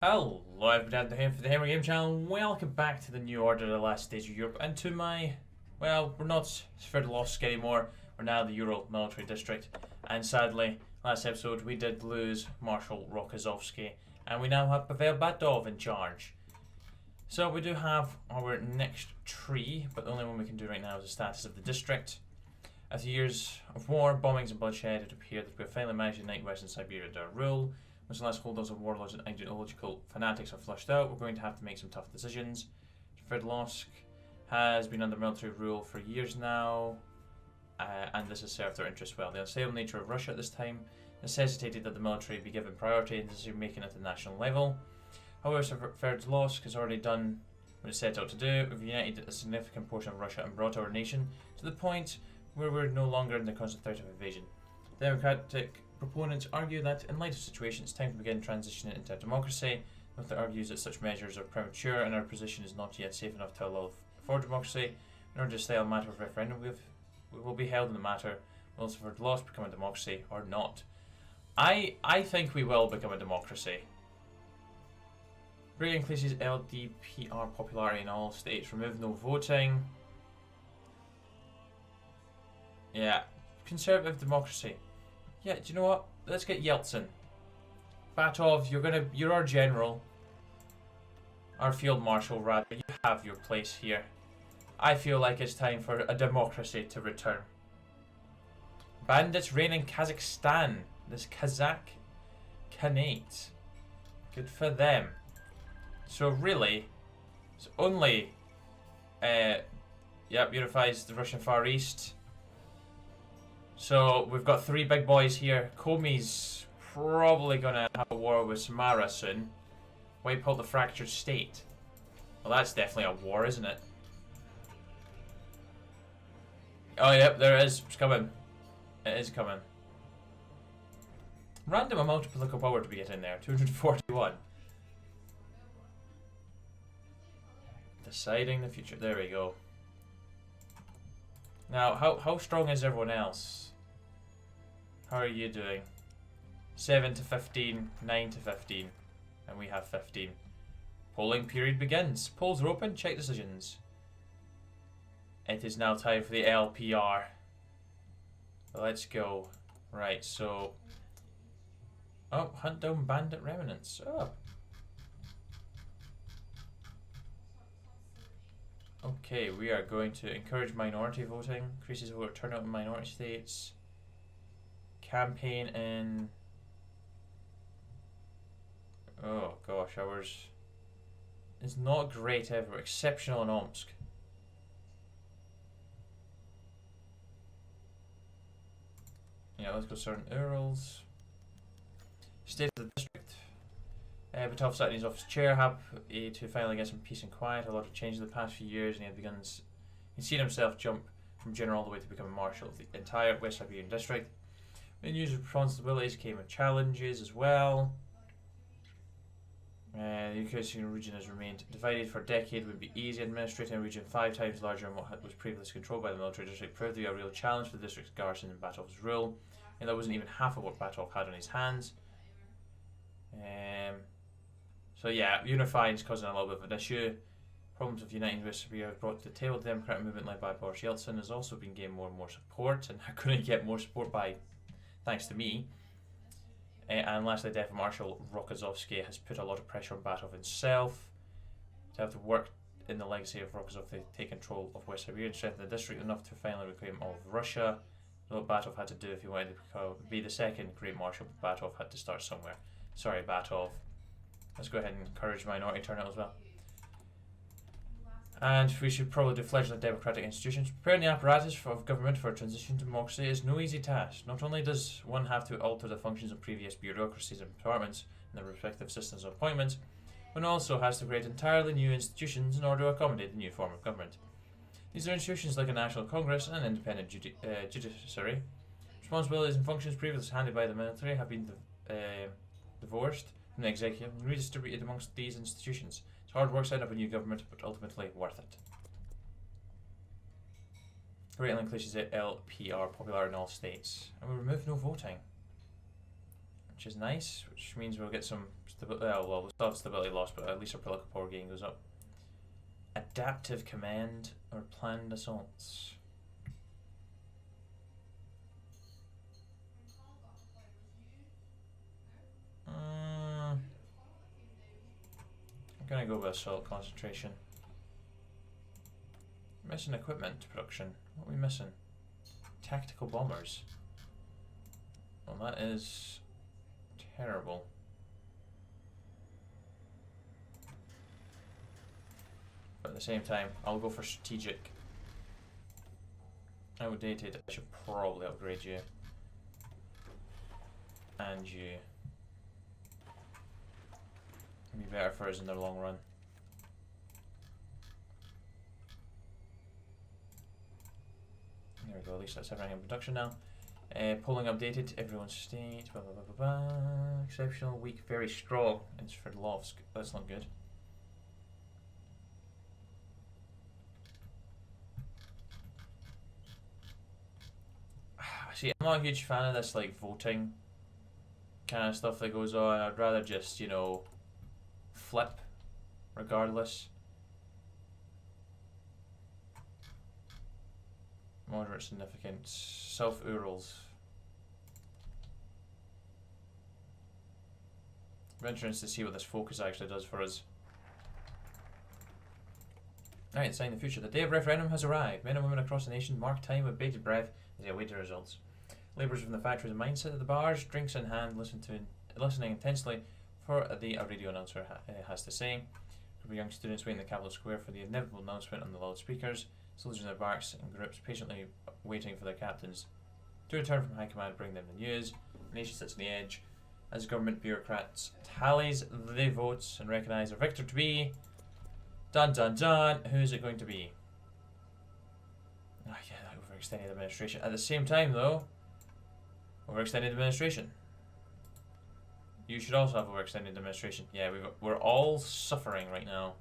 Hello everybody, here for the Henry Game Channel. Welcome back to the New Order, the last stage of Europe, and to my, well, we're not Sverdlovsk anymore, we're now the Ural Military District, and sadly, last episode we did lose Marshal Rokossovsky, and we now have Pavel Batov in charge. So we do have our next tree, but the only one we can do right now is the status of the district. After years of war, bombings and bloodshed, it appeared that we have finally managed to unite Western Siberia under our rule. Once the last holdouts of warlords and ideological fanatics are flushed out, we're going to have to make some tough decisions. Sverdlovsk has been under military rule for years now, and this has served their interests well. The unstable nature of Russia at this time necessitated that the military be given priority in decision making at the national level. However, Sverdlovsk has already done what it set out to do. We've united a significant portion of Russia and brought our nation to the point where we're no longer in the constant threat of invasion. The democratic proponents argue that, in light of the situation, it's time to begin transitioning into democracy. Note argues that such measures are premature and our position is not yet safe enough to allow for democracy. In order to stay on a matter of referendum, we will be held in the matter. Will Sverdlovsk become a democracy or not? I think we will become a democracy. Greatly increases LDPR popularity in all states. Remove no voting. Yeah, conservative democracy. Yeah, do you know what? Let's get Yeltsin. Batov, you're our general. Our field marshal, rather. You have your place here. I feel like it's time for a democracy to return. Bandits reign in Kazakhstan. This Kazakh Khanate. Good for them. So really, it's only unifies the Russian Far East. So we've got three big boys here. Komi's probably gonna have a war with Samara soon. Wipe out the fractured state. Well, that's definitely a war, isn't it? Oh, yep, there it is. It's coming. It is coming. Random amount of political power to be getting there. 241. Deciding the future. There we go. Now, how strong is everyone else? How are you doing? 7 to 15, 9 to 15, and we have 15. Polling period begins. Polls are open. Check decisions. It is now time for the LPR. Let's go. Right, so... Oh, hunt down bandit remnants. Oh. Okay, we are going to encourage minority voting. Increases voter turnout in minority states. Campaign in... Oh gosh, ours is not great ever. Exceptional in Omsk. Yeah, let's go certain Urals. State of the district. Batov sat in his office chair, happy to finally get some peace and quiet. A lot of change in the past few years, and he'd seen himself jump from general all the way to becoming marshal of the entire West Siberian district. With new responsibilities came with challenges as well. The Ukrainian region has remained divided for a decade. It would be easy. Administrating a region 5 times larger than what was previously controlled by the military district proved to be a real challenge for the district's garrison and Batov's rule. And that wasn't even half of what Batov had on his hands. So yeah, unifying is causing a little bit of an issue. Problems of uniting West Siberia brought to the table. The democratic movement led by Boris Yeltsin has also been gaining more and more support, and I couldn't get more support by thanks to me. And lastly, the death of Marshal Rokossovsky has put a lot of pressure on Batov himself to have to work in the legacy of Rokossov to take control of West Siberia and strengthen the district enough to finally reclaim all of Russia. What Batov had to do if he wanted to be the second great marshal, Batov had to start somewhere. Sorry, Batov. Let's go ahead and encourage minority turnout as well. And we should probably do fledgling democratic institutions. Preparing the apparatus of government for a transition to democracy is no easy task. Not only does one have to alter the functions of previous bureaucracies and departments and their respective systems of appointments, one also has to create entirely new institutions in order to accommodate the new form of government. These are institutions like a national congress and an independent judiciary. Responsibilities and functions previously handled by the military have been divorced from the executive and redistributed amongst these institutions. It's hard work setting up a new government, but ultimately worth it. Greatly increases LPR popular in all states. And we remove no voting. which is nice, which means we'll get some stability. Well, we'll still have stability loss, but at least our political power gain goes up. Adaptive command or planned assaults. I'm gonna go with assault concentration. Missing equipment production. What are we missing? Tactical bombers. Well, that is terrible. But at the same time, I'll go for strategic. Outdated. I should probably upgrade you. And you. It'd be better for us in the long run. There we go, at least that's everything in production now. Polling updated, everyone's state, blah blah blah blah blah. Exceptional, weak, very strong in Sverdlovsk. That's not good. See, I'm not a huge fan of this like voting kind of stuff that goes on. I'd rather just, you know, flip regardless. Moderate significance. South Urals. I'm interested to see what this focus actually does for us. Alright, sign the future. The day of referendum has arrived. Men and women across the nation mark time with bated breath as they await the results. Labourers from the factories and mines sit at the bars, drinks in hand, listening intensely for the radio announcer has to say. A group of young students wait in the Capitol Square for the inevitable announcement on the loudspeakers. Soldiers in their barracks in groups patiently waiting for their captains to return from high command, bring them the news. The nation sits on the edge as government bureaucrats tallies the votes and recognise their victor to be dun dun dun. Who is it going to be? Ah, yeah, that overextended administration. At the same time, though, overextended administration. You should also have overextended administration. Yeah, we're all suffering right now.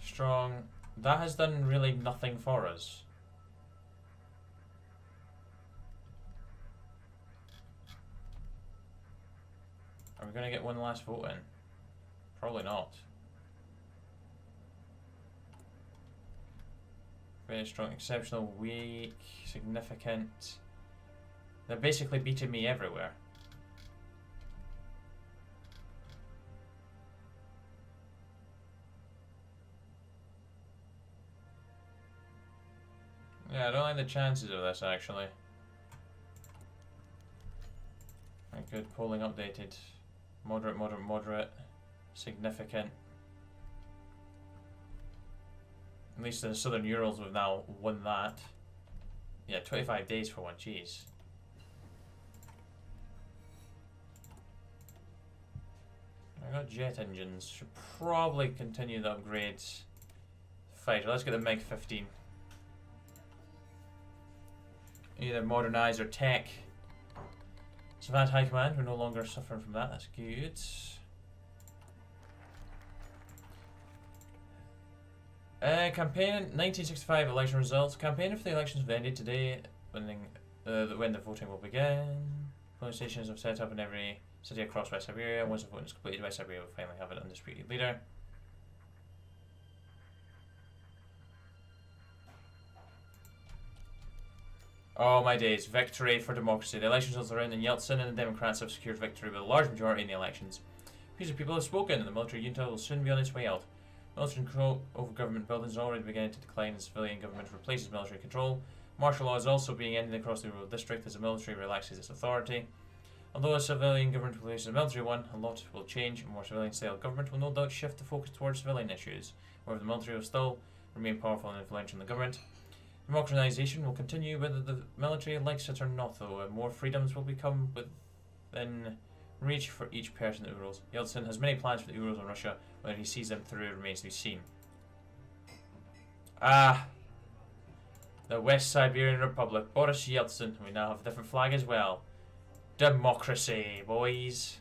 Strong. That has done really nothing for us. Are we going to get one last vote in? Probably not. Very strong, exceptional, weak, significant. They're basically beating me everywhere. Yeah, I don't like the chances of this actually. Right, good. Polling updated. Moderate, moderate, moderate. Significant. At least in the Southern Urals we've now won that. Yeah, 25 days for one, jeez. I got jet engines. Should probably continue the upgrades. Fighter, let's get the MiG-15. Either modernise or tech. Savant High Command, we're no longer suffering from that, that's good. Campaign 1965 election results. Campaigning for the elections have ended today, when the voting will begin. Polling stations have set up in every city across West Siberia. Once the voting is completed, West Siberia will finally have an undisputed leader. Oh my days, victory for democracy. The elections results are in, and Yeltsin and the Democrats have secured victory with a large majority in the elections. Peace of people have spoken, and the military junta will soon be on its way out. Military control over government buildings is already beginning to decline as civilian government replaces military control. Martial law is also being ended across the rural district as the military relaxes its authority. Although a civilian government replaces a military one, a lot will change. A more civilian-style government will no doubt shift the focus towards civilian issues, whereas the military will still remain powerful and influential in the government. Democratization will continue whether the military likes it or not, though, and more freedoms will become within reach for each person that rules. Yeltsin has many plans for the Urals and Russia. Whether he sees them through remains to be seen. Ah, the West Siberian Republic. Boris Yeltsin. We now have a different flag as well. Democracy, boys.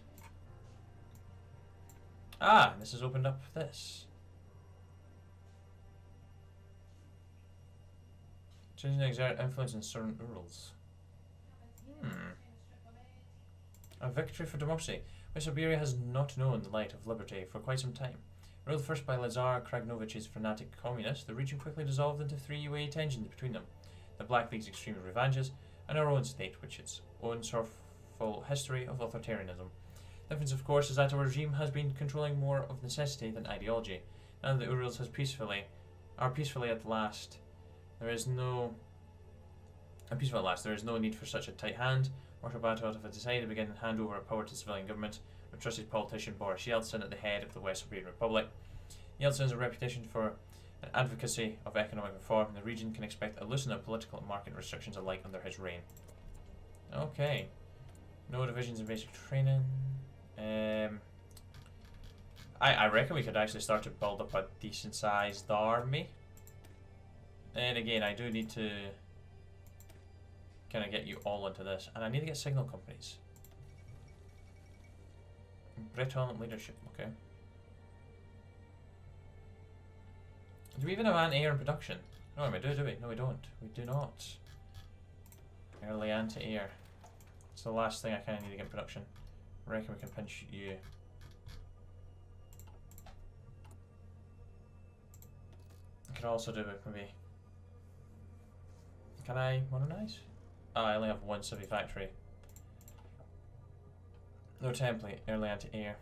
Ah, this has opened up this. Choosing to exert influence in certain rules. A victory for democracy. West Siberia has not known the light of liberty for quite some time. Ruled first by Lazar Kragnovich's fanatic communists, the region quickly dissolved into three-way tensions between them. The Black League's extreme revanches, and our own state, which its own sorrowful history of authoritarianism. The difference, of course, is that our regime has been controlling more of necessity than ideology. Now that the Urals are peacefully at last, there is no need for such a tight hand. Marshal Batov has decided to begin hand over power to civilian government, with trusted politician Boris Yeltsin at the head of the West Siberian Republic. Yeltsin has a reputation for an advocacy of economic reform, and the region can expect a loosening of political and market restrictions alike under his reign. Okay. No divisions in basic training. I reckon we could actually start to build up a decent sized army. And again, I do need to kind of get you all into this, and I need to get signal companies. Breton leadership, okay. Do we even have anti-air in production? No, we do we? No, we don't. We do not. Early anti-air. It's the last thing I kind of need to get in production. I reckon we can pinch you. I could also do it maybe. Can I modernize? Oh, I only have one civvy factory. No template, early anti-air.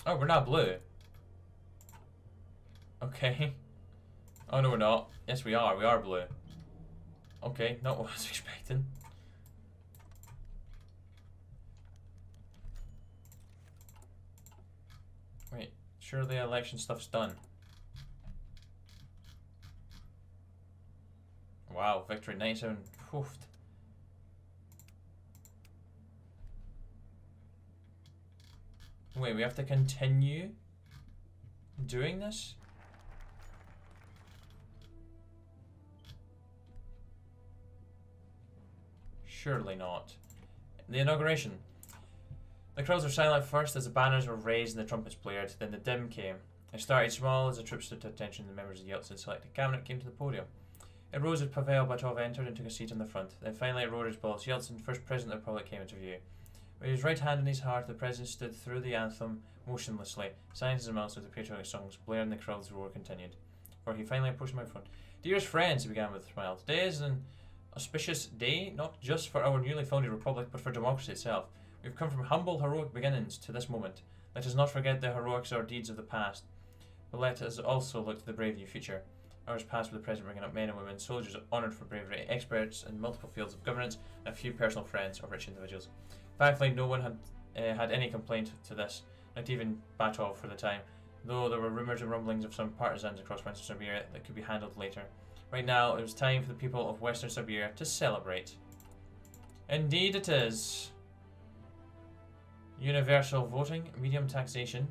Oh, we're not blue. Okay. Oh no, we're not. Yes, we are. We are blue. Okay, not what I was expecting. Wait, sure the election stuff's done. Wow, victory 97. Poofed. Wait, we have to continue doing this? Surely not. The inauguration. The crowds were silent first as the banners were raised and the trumpets blared. Then the dim came. It started small as the troops stood to attention. The members of the Yeltsin selected cabinet came to the podium. It rose as Pavel Batov entered and took a seat in the front. Then finally it roared as Boris Yeltsin, first president of the Republic, came into view. With his right hand in his heart, the president stood through the anthem motionlessly, signed his mouth with the patriotic songs, blaring and the crowd's roar continued. For he finally approached the microphone. Dearest friends, he began with a smile. Today is an auspicious day, not just for our newly founded republic, but for democracy itself. We've come from humble, heroic beginnings to this moment. Let us not forget the heroics or deeds of the past, but let us also look to the brave new future. Hours passed with the president bringing up men and women, soldiers honoured for bravery, experts in multiple fields of governance, and a few personal friends or rich individuals. Thankfully, no one had any complaint to this, not even Batov for the time, though there were rumours and rumblings of some partisans across Western Siberia that could be handled later. Right now, it was time for the people of Western Siberia to celebrate. Indeed it is. Universal voting, medium taxation.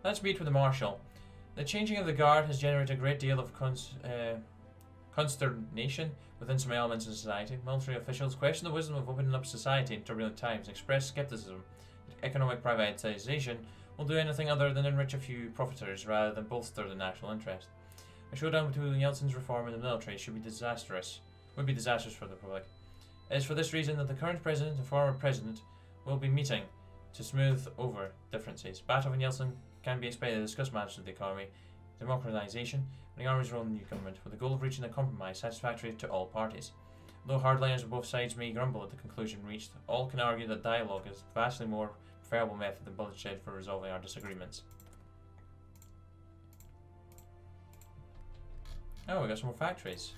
Let's meet with the Marshal. The changing of the guard has generated a great deal of consternation within some elements in society. Military officials question the wisdom of opening up society in turbulent times and express skepticism that economic privatization will do anything other than enrich a few profiteers rather than bolster the national interest. A showdown between Yeltsin's reform and the military would be disastrous for the Republic. It is for this reason that the current president and former president will be meeting to smooth over differences. Batov and Yeltsin can be expected to discuss matters of the economy, democratization, and the army's role in the new government, with the goal of reaching a compromise satisfactory to all parties. Though hardliners of both sides may grumble at the conclusion reached, all can argue that dialogue is a vastly more preferable method than bloodshed for resolving our disagreements. Oh, we got some more factories.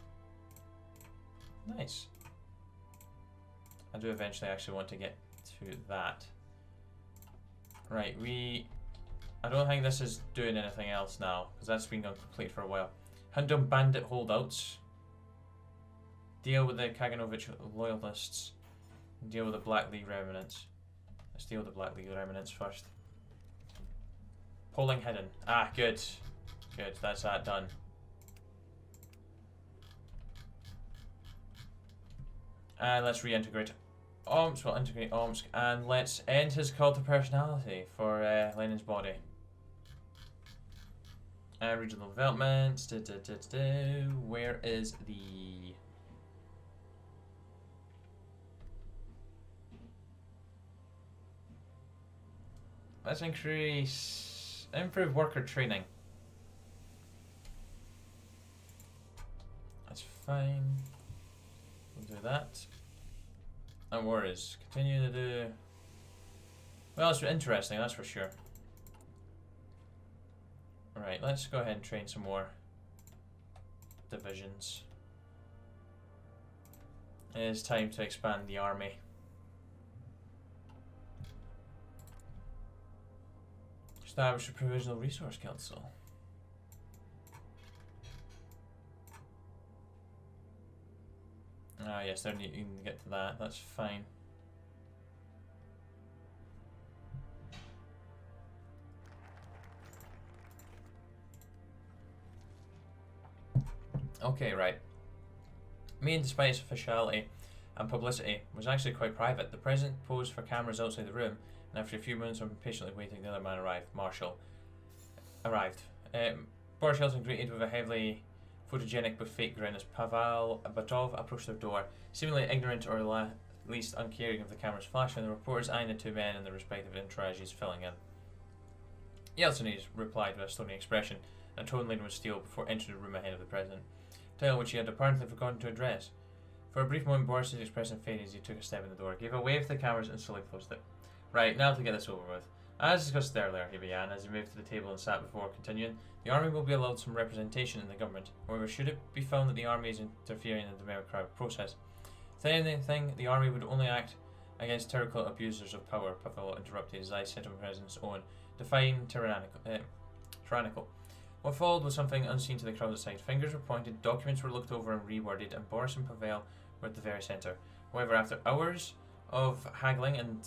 Nice. I do eventually actually want to get to that. Right, I don't think this is doing anything else now, because that's been complete for a while. Hunt down bandit holdouts. Deal with the Kaganovich loyalists. Deal with the Black League remnants. Let's deal with the Black League remnants first. Polling hidden. Ah, good. Good, that's that done. And let's reintegrate Omsk. We'll integrate Omsk, and let's end his cult of personality for Lenin's body. Regional development. Where is the... Let's improve worker training. That's fine. We'll do that. And worries. Continue to do... Well, it's interesting, that's for sure. Right, let's go ahead and train some more divisions. It is time to expand the army. Establish a provisional resource council. Ah, yes, there you can get to that. That's fine. Okay, right. Meeting, despite its officiality and publicity, was actually quite private. The president posed for cameras outside the room, and after a few moments of impatiently waiting, the other man arrived. Marshal arrived. Boris Yeltsin greeted with a heavily photogenic but fake grin as Pavel Batov approached their door, seemingly ignorant or at least uncaring of the camera's flash, and the reporters eyeing the two men and their respective entourages filling in. Yeltsin replied with a stony expression, and a tone laden with steel before entering the room ahead of the president, title which he had apparently forgotten to address. For a brief moment, Boris's expression faded as he took a step in the door, gave a wave to the cameras, and slowly closed it. Right, now to get this over with. As discussed earlier, he began, as he moved to the table and sat before continuing, the army will be allowed some representation in the government. However, should it be found that the army is interfering in the democratic process, if anything, the army would only act against tyrannical abusers of power. Pavel interrupted his eyes set on the president's own, defying tyrannical. What followed was something unseen to the crowd outside. Fingers were pointed, documents were looked over and reworded, and Boris and Pavel were at the very centre. However, after hours of haggling and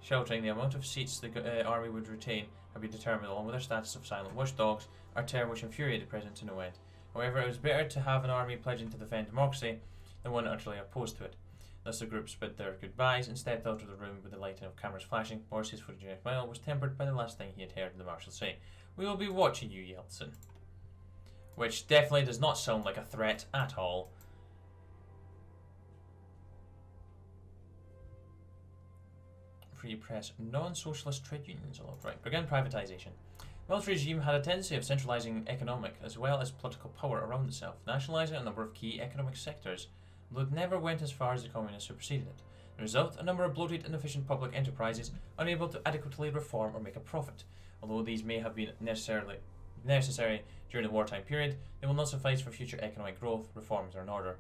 sheltering, the amount of seats the army would retain had been determined, along with their status of silent watchdogs, a term which infuriated the president to no end. However, it was better to have an army pledging to defend democracy than one utterly opposed to it. Thus the group bid their goodbyes and stepped out of the room with the lighting of cameras flashing. Boris's photogenic smile was tempered by the last thing he had heard the Marshal say. "We will be watching you, Yeltsin." Which definitely does not sound like a threat at all. Free press, non-socialist trade unions allowed. Right, begin privatization. The military regime had a tendency of centralizing economic as well as political power around itself, nationalizing a number of key economic sectors, though it never went as far as the communists superseded it. The result, a number of bloated, inefficient public enterprises unable to adequately reform or make a profit. Although these may have been necessary during the wartime period, they will not suffice for future economic growth, reforms, or an order.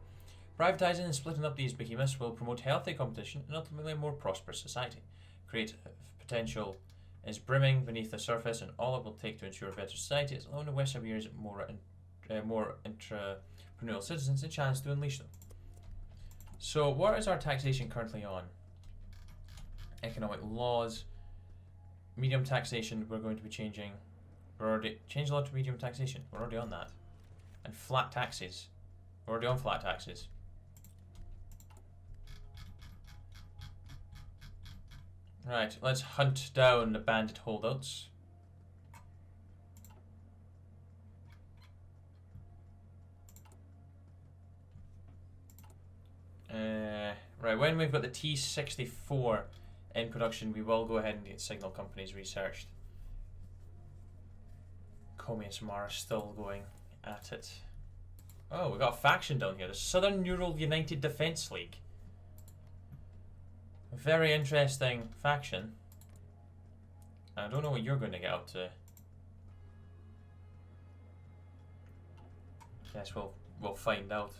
Privatizing and splitting up these behemoths will promote healthy competition and ultimately a more prosperous society. Creative potential is brimming beneath the surface, and all it will take to ensure a better society is allowing the Western years more entrepreneurial citizens a chance to unleash them. So, what is our taxation currently on? Economic laws, medium taxation. We're going to be changing. We're already changed a lot to medium taxation. We're already on that, and flat taxes. We're already on flat taxes. Right, let's hunt down the bandit holdouts. Right, when we've got the T-64 in production, we will go ahead and get signal companies researched. Communism are still going at it. Oh, we've got a faction down here, the Southern Ural United Defence League. A very interesting faction. I don't know what you're going to get up to. Guess we'll find out.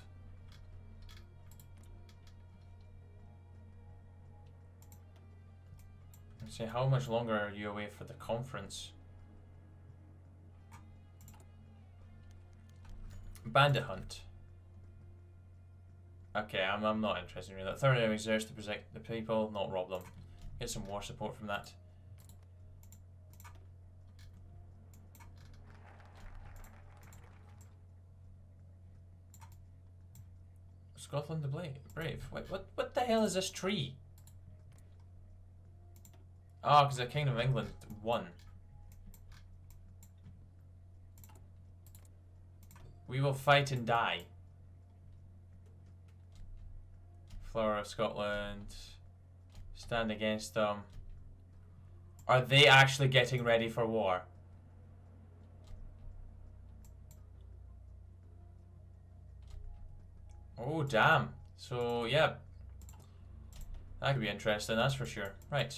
Let's see, how much longer are you away for the conference? Bandit hunt. Okay, I'm not interested in that. Third area exerts to protect the people, not rob them. Get some war support from that. Scotland the Brave. Wait, what the hell is this tree? Oh, because the Kingdom of England won. We will fight and die. Flower of Scotland. Stand against them. Are they actually getting ready for war? Oh, damn. So, yeah. That could be interesting, that's for sure. Right.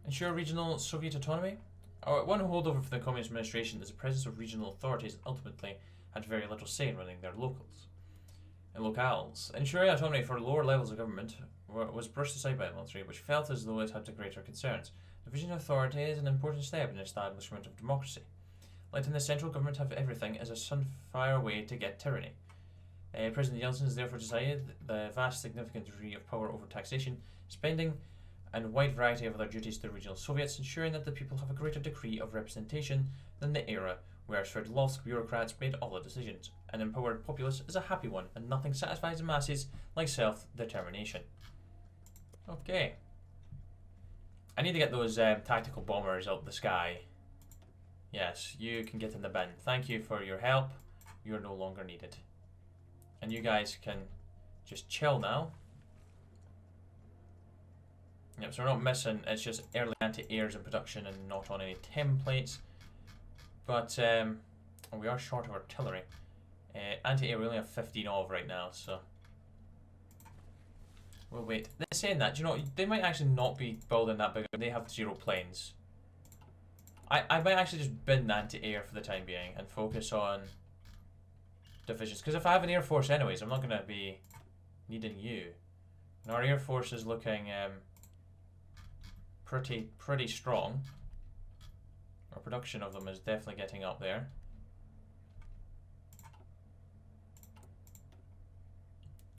Ensure regional Soviet autonomy. One holdover for the Communist administration is the presence of regional authorities and ultimately had very little say in running their locales. Ensuring autonomy for lower levels of government was brushed aside by the military, which felt as though it had greater concerns. Division of authority is an important step in the establishment of democracy. Letting the central government have everything is a surefire way to get tyranny. President Yeltsin has therefore decided the vast significant degree of power over taxation, spending, and a wide variety of other duties to the regional Soviets, ensuring that the people have a greater degree of representation than the era where Sverdlovsk bureaucrats made all the decisions. An empowered populace is a happy one, and nothing satisfies the masses like self-determination. Okay. I need to get those tactical bombers out the sky. Yes, you can get in the bin. Thank you for your help. You're no longer needed. And you guys can just chill now. Yep, so we're not missing, it's just early anti-airs in production and not on any templates. But we are short of artillery. Anti-air we only have 15 of right now, so we'll wait. They're saying that, you know, they might actually not be building that big. They have 0 planes. I might actually just bin anti-air for the time being and focus on divisions. Because if I have an air force anyways, I'm not going to be needing you. And our air force is looking pretty strong. Our production of them is definitely getting up there.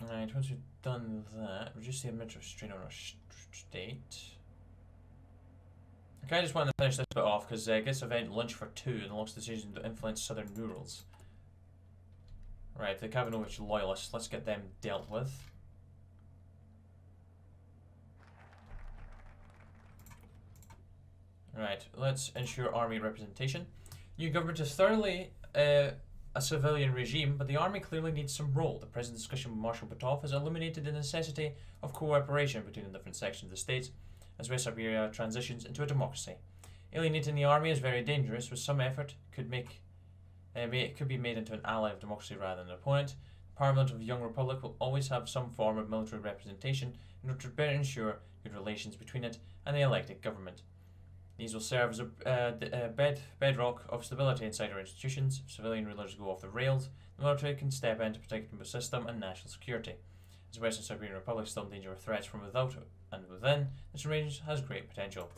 Alright, once we've done that, reduce the administrative strain on our state. Okay, I just want to finish this bit off because it gets event lunch for 2 and locks decision to influence southern Urals. Right, the Kavanovich loyalists, let's get them dealt with. Right, let's ensure army representation. New government is thoroughly a civilian regime, but the army clearly needs some role. The present discussion with Marshal Batov has illuminated the necessity of cooperation between the different sections of the state as West Siberia transitions into a democracy. Alienating the army is very dangerous. With some effort, it could be made into an ally of democracy rather than an opponent. The Parliament of the Young Republic will always have some form of military representation in order to better ensure good relations between it and the elected government. These will serve as a bedrock of stability inside our institutions. If civilian rulers go off the rails, the military can step in to protect the system and national security. As the Western Siberian Republic is still in danger of threats from without and within, this arrangement has great potential.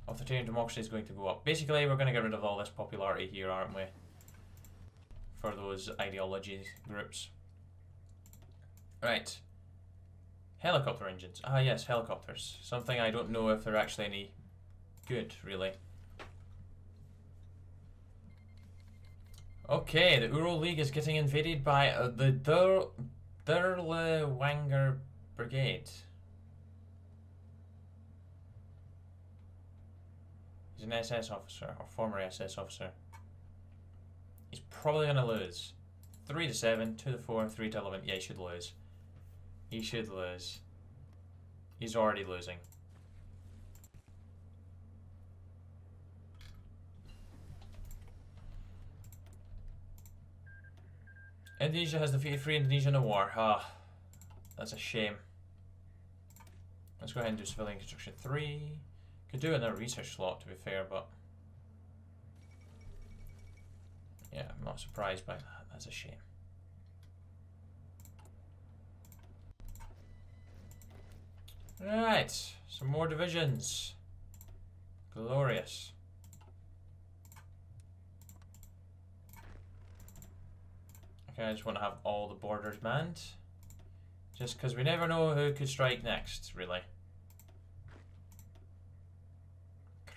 Authoritarian democracy is going to go up. Basically, we're going to get rid of all this popularity here, aren't we? For those ideology groups. Right. Helicopter engines. Ah yes, helicopters. Something I don't know if they're actually any good, really. Okay, the Ural League is getting invaded by the Derlewanger Brigade. He's an SS officer, or former SS officer. He's probably going to lose. 3-7, 2-4, 3-11. Yeah, he should lose. He should lose. He's already losing. Indonesia has defeated Free Indonesia in a war. Ah, that's a shame. Let's go ahead and do civilian construction 3. Could do another research slot to be fair, but yeah, I'm not surprised by that. That's a shame. Right, some more divisions. Glorious. Okay, I just want to have all the borders manned. Just because we never know who could strike next, really.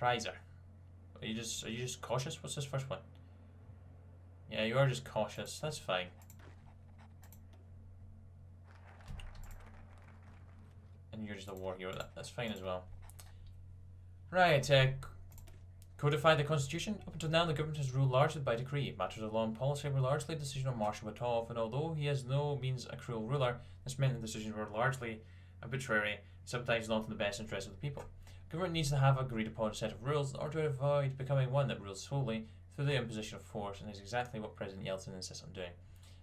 Kreiser. Are you just cautious? What's this first one? Yeah, you are just cautious. That's fine. And you're just a war hero. That's fine as well. Right, Codified the constitution. Up until now, the government has ruled largely by decree. Matters of law and policy were largely a decision of Marshal Batov, and although he has no means a cruel ruler, this meant the decisions were largely arbitrary, sometimes not in the best interest of the people. Government needs to have agreed upon a set of rules in order to avoid becoming one that rules solely through the imposition of force, and is exactly what President Yeltsin insists on doing.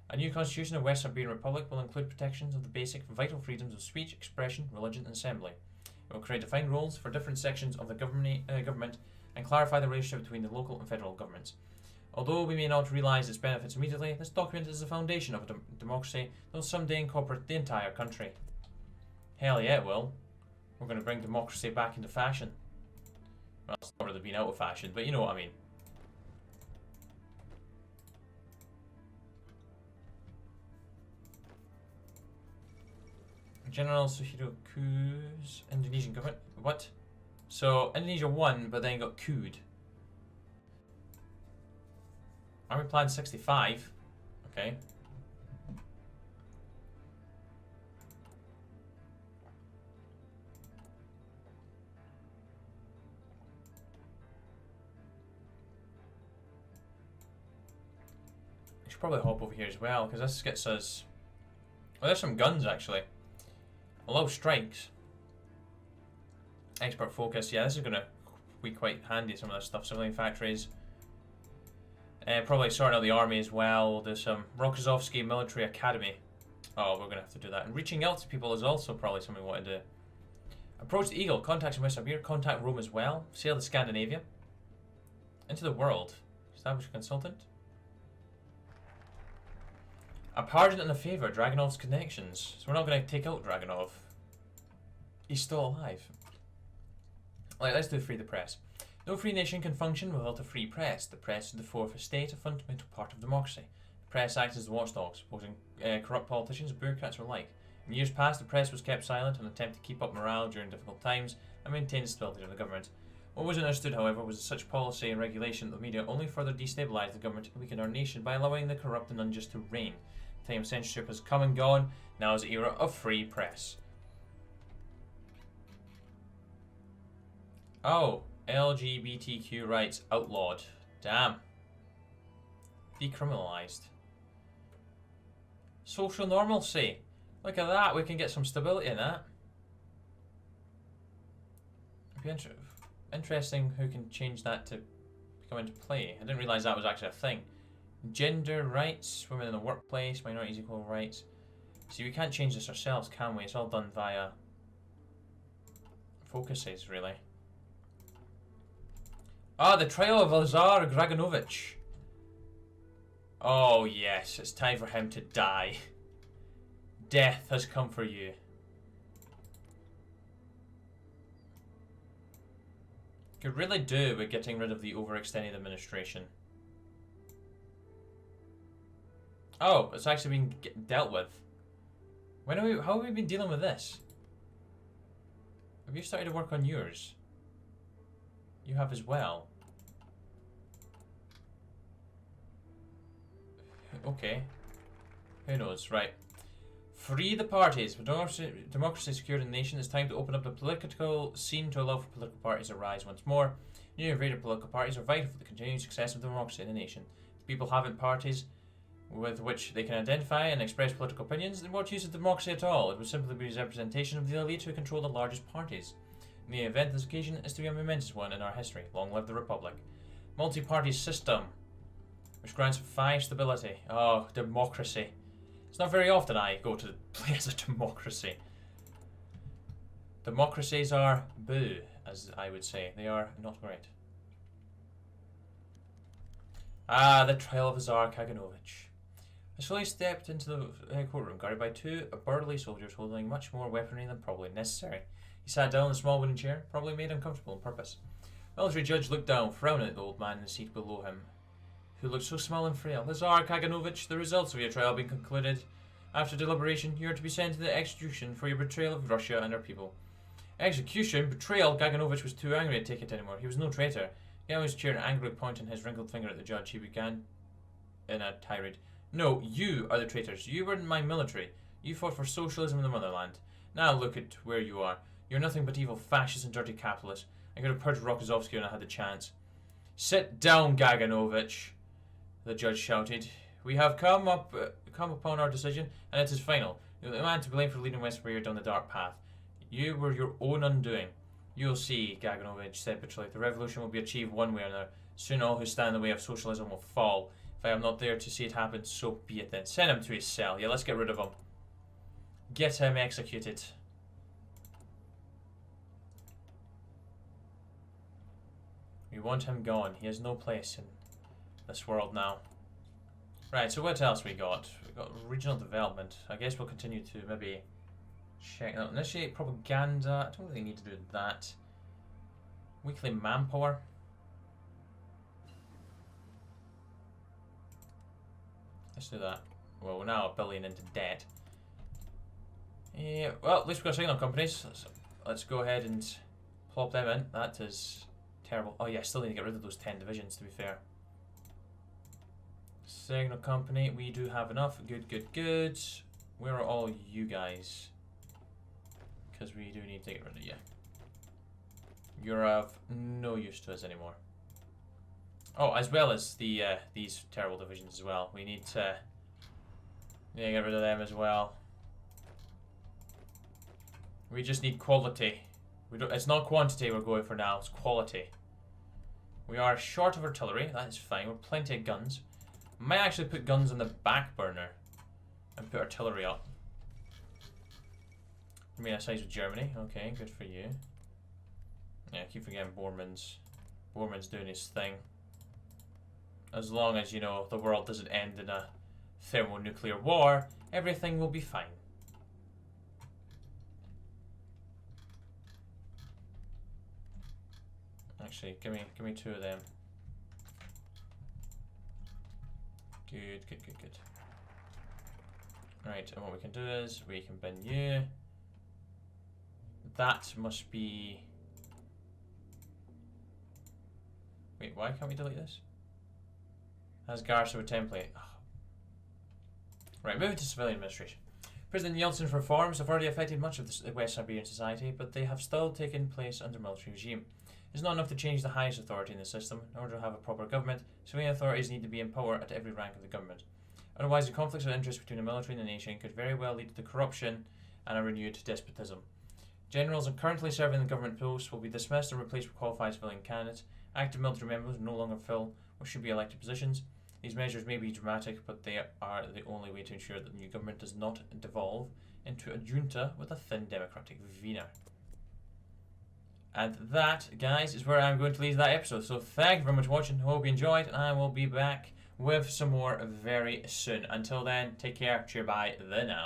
A new constitution of West Siberian Republic will include protections of the basic vital freedoms of speech, expression, religion, and assembly. It will create defined roles for different sections of the government and clarify the relationship between the local and federal governments. Although we may not realise its benefits immediately, this document is the foundation of a democracy that will someday incorporate the entire country. Hell yeah, it will. We're going to bring democracy back into fashion. Well, it's not really been out of fashion, but you know what I mean. General Suharto's Indonesian government. What? So Indonesia won, but then got couped. Army Plan 65. Okay. I should probably hop over here as well, because this gets us... Oh, there's some guns actually. Allow strikes. Expert focus. Yeah, this is going to be quite handy, some of this stuff. Civilian factories. Probably sorting out the army as well. We'll do some Rokossovsky Military Academy. Oh, we're going to have to do that. And reaching out to people is also probably something we want to do. Approach the Eagle. Contacts in West Siberia. Contact Rome as well. Sail to Scandinavia. Into the world. Establish a consultant. A pardon and a favour. Dragonov's connections. So we're not going to take out Dragonov. He's still alive. Right, let's do free the press. No free nation can function without a free press. The press is the fourth estate, a fundamental part of democracy. The press acts as the watchdogs, opposing corrupt politicians and bureaucrats alike. In years past, the press was kept silent in an attempt to keep up morale during difficult times and maintain the stability of the government. What was understood, however, was that such policy and regulation of the media only further destabilised the government and weakened our nation by allowing the corrupt and unjust to reign. The time of censorship has come and gone. Now is the era of free press. Oh, LGBTQ rights outlawed. Damn. Decriminalised. Social normalcy. Look at that, we can get some stability in that. It'd be interesting who can change that to come into play. I didn't realise that was actually a thing. Gender rights, women in the workplace, minorities equal rights. See, we can't change this ourselves, can we? It's all done via focuses, really. Ah, the trial of Lazar Dragonovich. Oh yes, it's time for him to die. Death has come for you. Could really do with getting rid of the overextended administration. Oh, it's actually been dealt with. When are we? How have we been dealing with this? Have you started to work on yours? You have as well. Okay. Who knows? Right. Free the parties. With democracy secured in the nation, it's time to open up the political scene to allow for political parties to rise once more. New and greater political parties are vital for the continued success of democracy in the nation. If people haven't parties with which they can identify and express political opinions, then what use of democracy at all? It would simply be a representation of the elite who control the largest parties. In the event, this occasion is to be a momentous one in our history. Long live the Republic. Multi-party system, which grants 5 stability. Oh, democracy. It's not very often I go to play as a democracy. Democracies are boo, as I would say. They are not great. Ah, the trial of Tsar Kaganovich. I slowly stepped into the courtroom, guarded by 2 burly soldiers holding much more weaponry than probably necessary. He sat down in a small wooden chair, probably made uncomfortable on purpose. The military judge looked down, frowning at the old man in the seat below him, who looked so small and frail. Lazar Kaganovich, the results of your trial have been concluded. After deliberation, you are to be sent to the execution for your betrayal of Russia and her people. Execution? Betrayal? Kaganovich was too angry to take it anymore. He was no traitor. Getting on his chair and angrily pointing his wrinkled finger at the judge, he began in a tirade. No, you are the traitors. You were in my military. You fought for socialism in the motherland. Now look at where you are. You're nothing but evil fascists and dirty capitalists. I could have purged Rokossovsky when I had the chance. Sit down, Gaganovich, the judge shouted. We have come upon our decision, and it is final. You're the man to blame for leading Westphalia down the dark path. You were your own undoing. You'll see, Gaganovich said bitterly. The revolution will be achieved one way or another. Soon all who stand in the way of socialism will fall. If I am not there to see it happen, so be it then. Send him to his cell. Yeah, let's get rid of him. Get him executed. We want him gone. He has no place in this world now. Right, so what else we got? We got regional development. I guess we'll continue to maybe check out. Initiate propaganda. I don't really need to do that. Weekly manpower. Let's do that. Well, we're now $1 billion into debt. Yeah, well, at least we've got signal companies. Let's go ahead and plop them in. That is terrible. Oh yeah, I still need to get rid of those 10 divisions, to be fair. Signal company, we do have enough. Good, good, good. Where are all you guys? Because we do need to get rid of you. You're of no use to us anymore. Oh, as well as the these terrible divisions as well. We need to get rid of them as well. We just need quality. We don't. It's not quantity we're going for now. It's quality. We are short of artillery. That is fine. We're plenty of guns. Might actually put guns on the back burner and put artillery up. I mean, a size with Germany. Okay, good for you. Yeah, I keep forgetting Bormann's. Bormann's doing his thing. As long as, you know, the world doesn't end in a thermonuclear war, everything will be fine. Actually, give me 2 of them. Good, good, good, good. Right, and what we can do is we can bin you. That must be... Wait, why can't we delete this? As Garso a template. Oh. Right, moving to civilian administration. President Yeltsin's reforms have already affected much of the West Siberian society, but they have still taken place under military regime. It's not enough to change the highest authority in the system. In order to have a proper government, civilian authorities need to be in power at every rank of the government. Otherwise, the conflicts of interest between the military and the nation could very well lead to corruption and a renewed despotism. Generals currently serving the government posts will be dismissed and replaced with qualified civilian candidates. Active military members will no longer fill what should be elected positions. These measures may be dramatic, but they are the only way to ensure that the new government does not devolve into a junta with a thin democratic veneer. And that, guys, is where I'm going to leave that episode. So thank you very much for watching. Hope you enjoyed, and I will be back with some more very soon. Until then, take care. Cheer bye. The now.